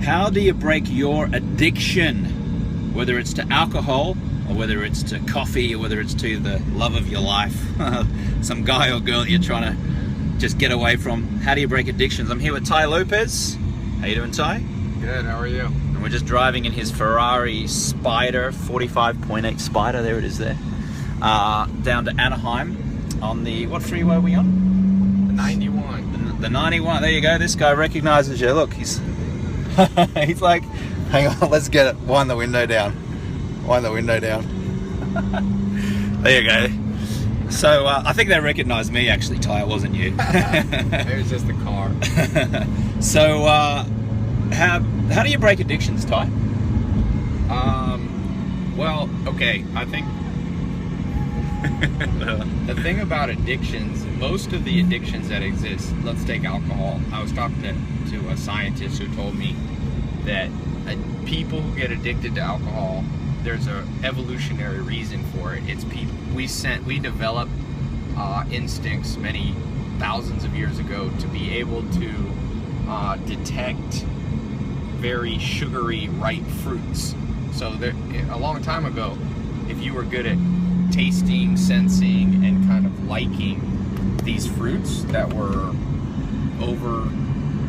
How do you break your addiction? Whether it's to alcohol, or whether it's to coffee, or whether it's to the love of your life, some guy or girl that you're trying to just get away from. How do you break addictions? I'm here with Ty Lopez. How you doing, Ty? Good, how are you? And we're just driving in his Ferrari Spider, 45.8 Spider, there it is there, down to Anaheim on the, what freeway are we on? The 91. The 91, there you go. This guy recognizes you. Look, he's he's like, hang on, let's get it. Wind the window down. Wind the window down. There you go. So I think they recognized me actually, Ty, it wasn't you. It was just the car. So how do you break addictions, Ty? Well, okay, I think the thing about addictions, most of the addictions that exist, let's take alcohol. I was talking to a scientist who told me that people who get addicted to alcohol, there's a evolutionary reason for it. It's people we developed instincts many thousands of years ago to be able to detect very sugary ripe fruits. So there, a long time ago, if you were good at tasting, sensing, and kind of liking these fruits that were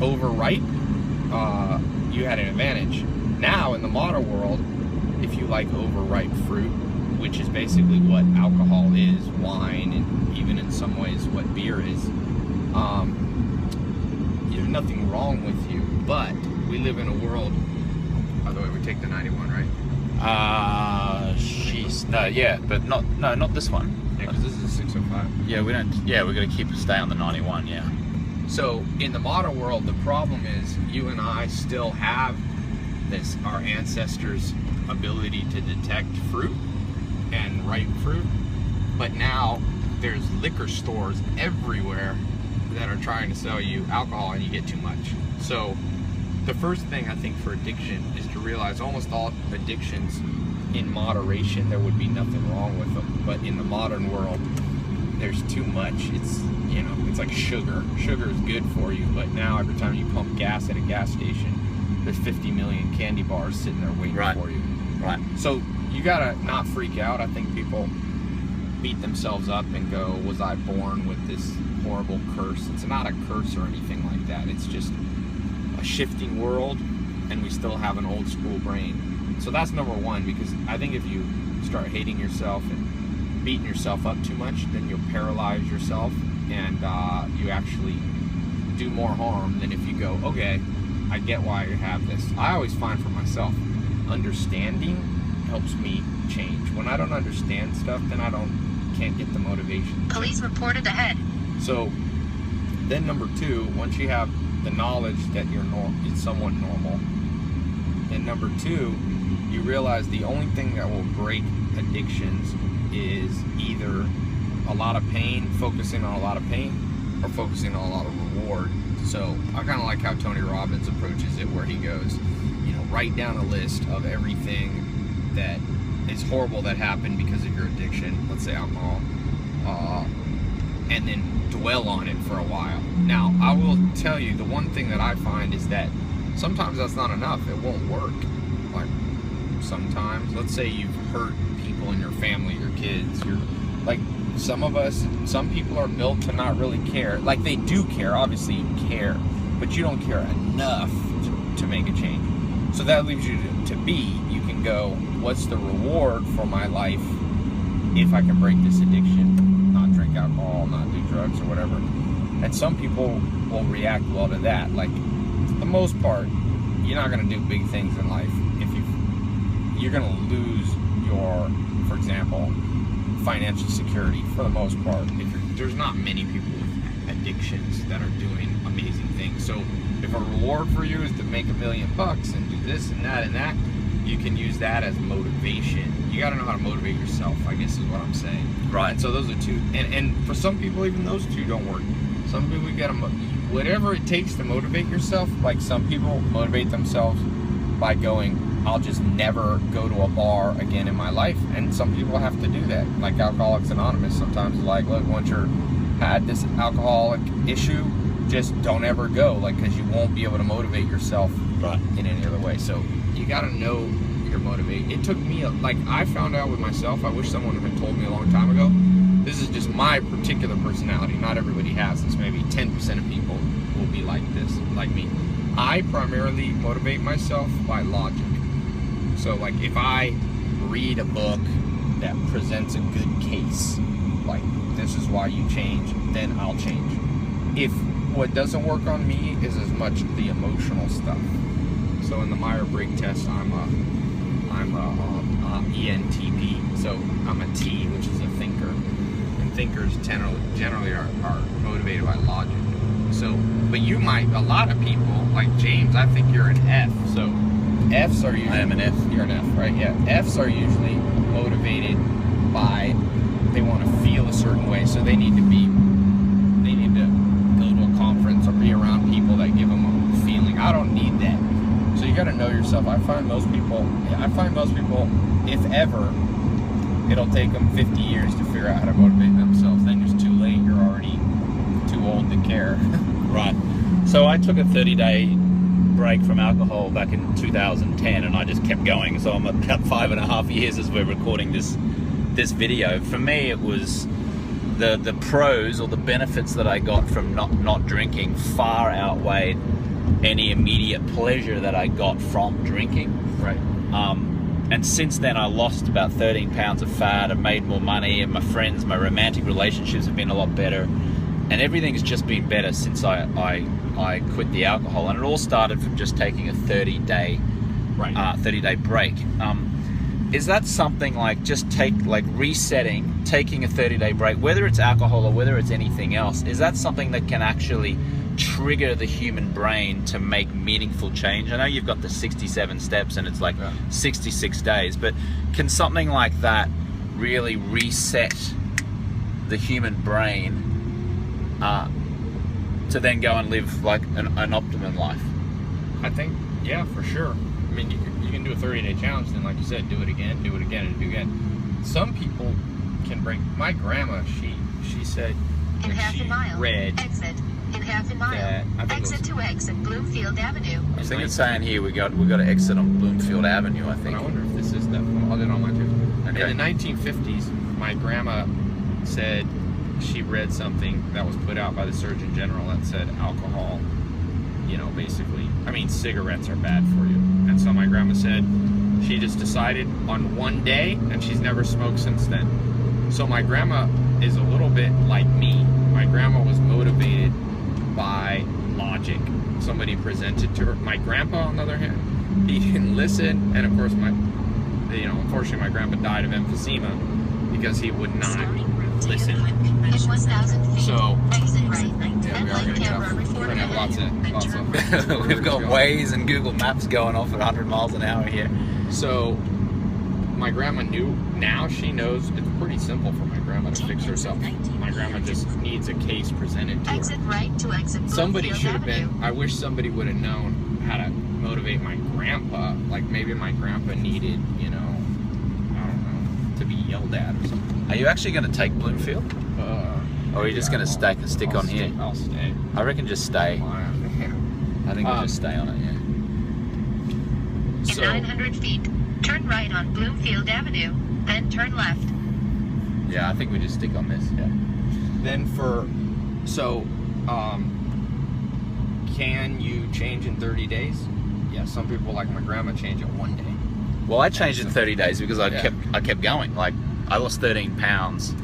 overripe, you had an advantage. Now in the modern world, if you like overripe fruit, which is basically what alcohol is, wine, and even in some ways what beer is, there's nothing wrong with you. But we live in a world. By the way, we take the 91, right? No, yeah, but not this one. Yeah, because this is a 605. Yeah, we don't. Yeah, we're gonna stay on the 91. Yeah. So in the modern world, the problem is you and I still have this, our ancestors' ability to detect fruit and ripe fruit, but now there's liquor stores everywhere that are trying to sell you alcohol and you get too much. So the first thing I think for addiction is to realize almost all addictions in moderation, there would be nothing wrong with them. But in the modern world, there's too much. It's, you know, it's like sugar. Sugar is good for you, but now every time you pump gas at a gas station, there's 50 million candy bars sitting there waiting for you. Right. So you gotta not freak out. I think people beat themselves up and go, was I born with this horrible curse? It's not a curse or anything like that. It's just a shifting world, and we still have an old school brain. So that's number one, because I think if you start hating yourself and beating yourself up too much, then you'll paralyze yourself, and you actually do more harm than if you go, okay, I get why you have this. I always find for myself, understanding helps me change. When I don't understand stuff, then I can't get the motivation. Police reported ahead. So then number two, once you have the knowledge that it's somewhat normal, and number two, you realize the only thing that will break addictions is either a lot of pain, focusing on a lot of pain, or focusing on a lot of reward. So I kind of like how Tony Robbins approaches it, where he goes, you know, write down a list of everything that is horrible that happened because of your addiction, let's say alcohol, and then dwell on it for a while. Now, I will tell you, the one thing that I find is that sometimes that's not enough. It won't work. Like, sometimes, let's say you've hurt people in your family, your kids, like, some people are built to not really care. Like, they do care, obviously you care, but you don't care enough to make a change. So that leaves you to be, you can go, what's the reward for my life if I can break this addiction, not drink alcohol, not do drugs or whatever. And some people will react well to that. Like, for the most part, you're not going to do big things in life if you're going to lose your, for example, financial security for the most part. There's not many people with addictions that are doing amazing things. So if a reward for you is to make $1 million and do this and that, you can use that as motivation. You got to know how to motivate yourself, I guess is what I'm saying. Right. And so those are two. And for some people, even those two don't work. Some people, you got to, whatever it takes to motivate yourself. Like, some people motivate themselves by going, I'll just never go to a bar again in my life. And some people have to do that. Like Alcoholics Anonymous sometimes is like, look, once you're had this alcoholic issue, just don't ever go, like, because you won't be able to motivate yourself Right. in any other way. So you got to know your motivate. It took me, like, I found out with myself, I wish someone had told me a long time ago, this is just my particular personality. Not everybody has this. Maybe 10% of people will be like this, like me. I primarily motivate myself by logic. So, like, if I read a book that presents a good case, like, this is why you change, then I'll change. If what doesn't work on me is as much the emotional stuff. So in the Meyer-Brigg test, I'm a ENTP. So I'm a T, which is a thinker. And thinkers generally are motivated by logic. So, but you might, a lot of people, like James, I think you're an F. So Fs are usually... I am an F. You're an F, right? Yeah. Fs are usually motivated by, they want to feel a certain way. So they need to go to a conference or be around people that give them a feeling. I don't need that. So you got to know yourself. I find most people, if ever, it'll take them 50 years to figure out how to motivate themselves. Then it's too late. You're already too old to care. Right. So I took a 30-day break from alcohol back in 2010, and I just kept going. So I'm about 5.5 years as we're recording this video. For me, it was the pros or the benefits that I got from not drinking far outweighed any immediate pleasure that I got from drinking. Right. And since then, I lost about 13 pounds of fat. I've made more money, and my friends, my romantic relationships have been a lot better, and everything's just been better since I quit the alcohol. And it all started from just taking a 30-day break. Is that something like resetting, taking a 30-day break, whether it's alcohol or whether it's anything else? Is that something that can actually trigger the human brain to make meaningful change? I know you've got the 67 steps and it's like 66 days, but can something like that really reset the human brain to then go and live like an optimum life? I think, yeah, for sure. I mean, you can do a 30-day challenge, then, like you said, do it again, and do it again. Some people can break. My grandma, she said In half a mile, read exit. In half a mile, that, I think exit to exit Bloomfield Avenue. I think it's saying here we got to exit on Bloomfield Avenue, I And think. I wonder if this is that. I'll do it on my too. Okay. In the 1950s, my grandma said she read something that was put out by the Surgeon General that said alcohol, basically, cigarettes are bad for you. And so my grandma said she just decided on one day, and she's never smoked since then. So my grandma is a little bit like me. My grandma was motivated by logic. Somebody presented to her. My grandpa, on the other hand, he didn't listen, and of course unfortunately my grandpa died of emphysema because he would not listen. In 1,000 feet, So exit right. yeah, we are going to have lots of We've got Waze and Google Maps going off at 100 miles an hour here. So my grandma knew. Now she knows it's pretty simple for my grandma to fix herself. My grandma just needs a case presented to her. Exit right to exit Somebody Bloomfield should have Avenue. been. I wish somebody would have known how to motivate my grandpa. Like maybe my grandpa needed, I don't know, to be yelled at or something. Are you actually going to take Bloomfield? Or are you just going to stick on here? I'll stay. I reckon just stay. I think we'll just stay on it, yeah. In So 900 feet, turn right on Bloomfield Avenue, then turn left. Yeah, I think we just stick on this, yeah. then can you change in 30 days? Yeah, some people like my grandma change it one day. Well, I changed in 30 days because I Yeah. kept going. Like, I lost 13 pounds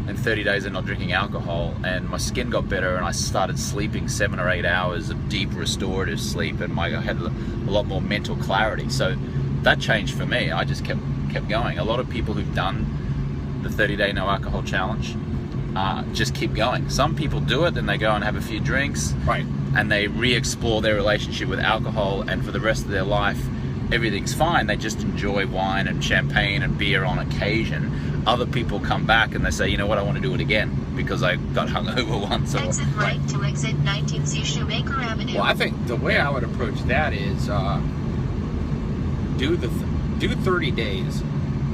in 30 days of not drinking alcohol, and my skin got better, and I started sleeping 7 or 8 hours of deep restorative sleep, and I had a lot more mental clarity. So that changed for me. I just kept going. A lot of people who've done the 30-day no alcohol challenge just keep going. Some people do it, then they go and have a few drinks, Right. and they re-explore their relationship with alcohol, and for the rest of their life everything's fine. They just enjoy wine and champagne and beer on occasion. Other people come back and they say, you know what, I want to do it again because I got hungover once. Exit right to exit 19C Shoemaker Avenue. Well, I think the way I would approach that is do 30 days,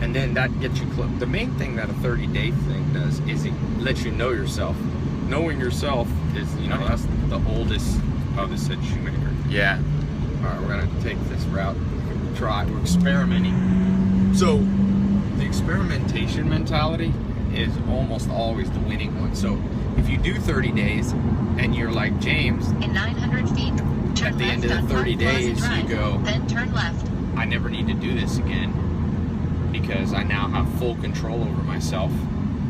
and then that gets you close. The main thing that a 30-day thing does is it lets you know yourself. Knowing yourself is, you know, that's the oldest. Oh, this said shoemaker. Yeah. All right, we're gonna take this route. We're experimenting. So the experimentation mentality is almost always the winning one. So if you do 30 days and you're like James, In 900 feet, turn at the end left of the on 30 Park Plaza days, you Drive, go, then turn left. I never need to do this again because I now have full control over myself,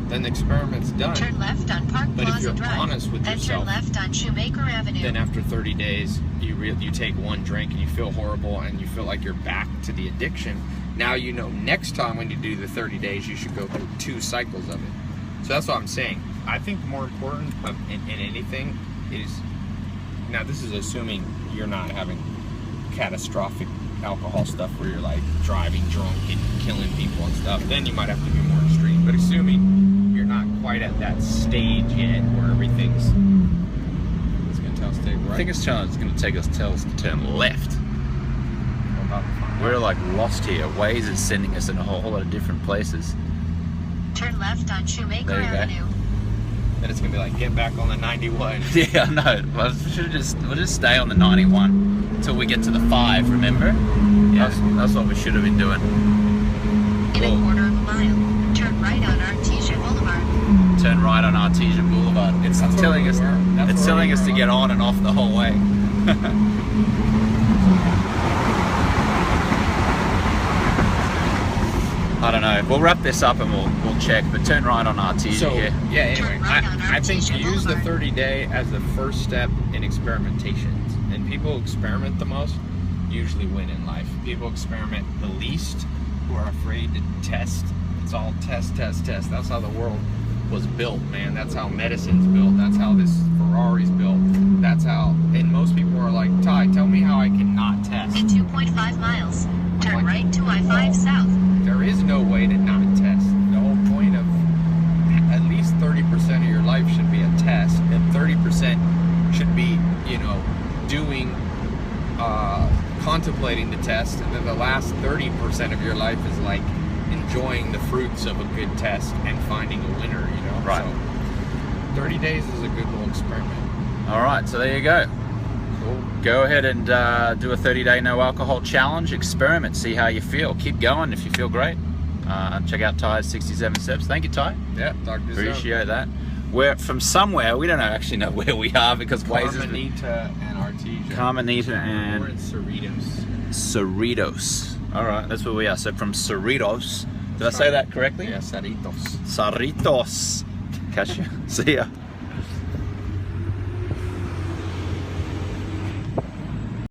then the experiment's done. Turn left on Park But if Plaza you're Drive, honest with then yourself, turn left on Shoemaker Avenue. then after 30 days, you take one drink and you feel horrible and you feel like you're back to the addiction. Now you know next time when you do the 30 days, you should go through 2 cycles of it. So that's what I'm saying. I think more important in anything is, now this is assuming you're not having catastrophic alcohol stuff where you're like driving drunk and killing people and stuff, then you might have to be more extreme. But assuming you're not quite at that stage yet where everything's gonna tell us to take right. I think it's going to tell us to turn left. We're about to find We're out. like lost here. Waze is sending us in a whole lot of different places. Turn left on Shoemaker There you go. Avenue. Then it's gonna be like, get back on the 91. Yeah, I know. Well, we'll just stay on the 91 until we get to the 5. Remember? Yeah. That's what we should have been doing. In a Whoa. quarter of a mile, turn right on Artesia Boulevard. Turn right on Artesian Boulevard. It's That's telling where us. we were. That's It's where telling we us to were. get on and off the whole way. I don't know. We'll wrap this up and we'll check. But turn right on Artesia So here. yeah, anyway, Turn right on I think Artesia use the Boulevard. 30 day as the first step in experimentation. And people who experiment the most usually win in life. People experiment the least who are afraid to test. It's all test, test, test. That's how the world was built, man. That's how medicine's built. That's how this Ferrari's built. That's how, and most people are like, Ty, tell me how I can not test. In 2.5 miles, turn like, right to I-5 South. There is no way to not test. The whole point of at least 30% of your life should be a test, and 30% should be, you know, doing, contemplating the test, and then the last 30% of your life is like enjoying the fruits of a good test and finding a winner, you know? Right. So 30 days is a good little experiment. All right. So there you go. Cool. Go ahead and do a 30-day no alcohol challenge. Experiment. See how you feel. Keep going if you feel great. Check out Ty's 67 Steps. Thank you, Ty. Yeah, Dr. Appreciate that. We're from somewhere. We don't actually know where we are because Waze is Carmenita and Artesia. Carmenita We're in and Cerritos. Cerritos. All right, that's where we are. So from Cerritos. Did I say that correctly? Yeah, Cerritos. Cerritos. Catch you. See ya.